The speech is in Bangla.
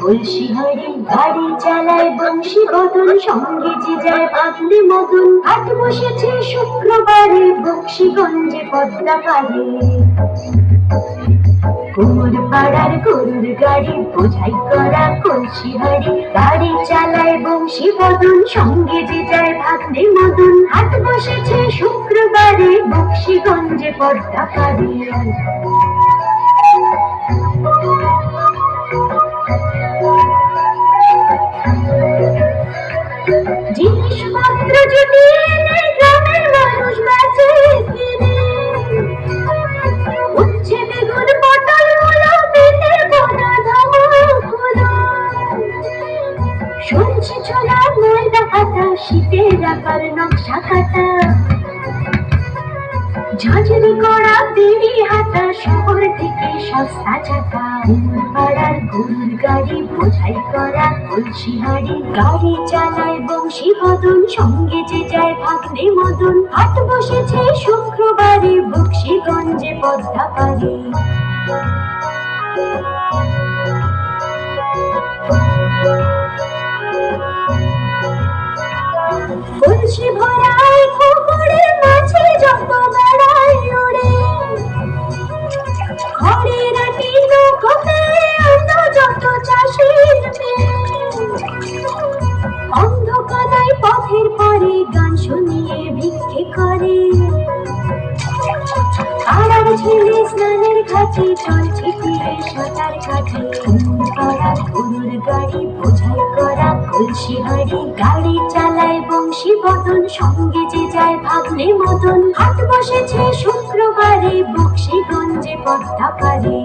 কলসি হাড়ি গাড়ি চালায় বংশী বদন, সঙ্গে যে যায় পাগলি মদন। হাট বসেছে শুক্রবারে বংশীগঞ্জে পদ্মা পারে। কুমোর পাড়ার গরুর গাড়ি বোঝাই করা কলসি হাড়ি গাড়ি চালায় বংশী বদন, সঙ্গে যে যায় ভাগ্নে মদন। হাট বসেছে শুক্রবারে বংশীগঞ্জে পদ্মা পারে। জিনিসপত্র যদি এনে গ্রামের মানুষ বেচে কিনে, উচ্ছে বেগুন পটল মূলো পেটে বোনা ধামগুলো। শুনছি ছোলা ময়দা কাটা শীতের আকার নকশা কাটা, ঝাঁঝরি করা বেড়ি হাঁটা শহর থেকে সস্তা ছাতা। পাড়ার গরুর গাড়ি বোঝাই করা কলসি হাড়ি গাড়ি চালায় বংশী বদন, সঙ্গে যে যায় ভাগ্নে মদন। হাট বসেছে শুক্রবারে বংশীগঞ্জে পদ্মা পারে। কলসি ভরায় পুকুরের মাছে যত বেড়ায় ওড়ে, ঘরের আটি নৌকোতে যত চাষির মেয়ে। অন্ধকারায় পথের পরে গান শুনিয়ে ভিক্ষে করে, পাড়ার ছেলে স্নানের ঘাটে জল ছিটিয়ে সাঁতার কাটে। পাড়ার গরুর গাড়ি বোঝাই করা কলসি হাড়ি গাড়ি চালায় বংশী বদন, সঙ্গে যে যায় ভাগ্নে মদন। হাট বসেছে শুক্রবারে বংশীগঞ্জে পদ্মা পারে।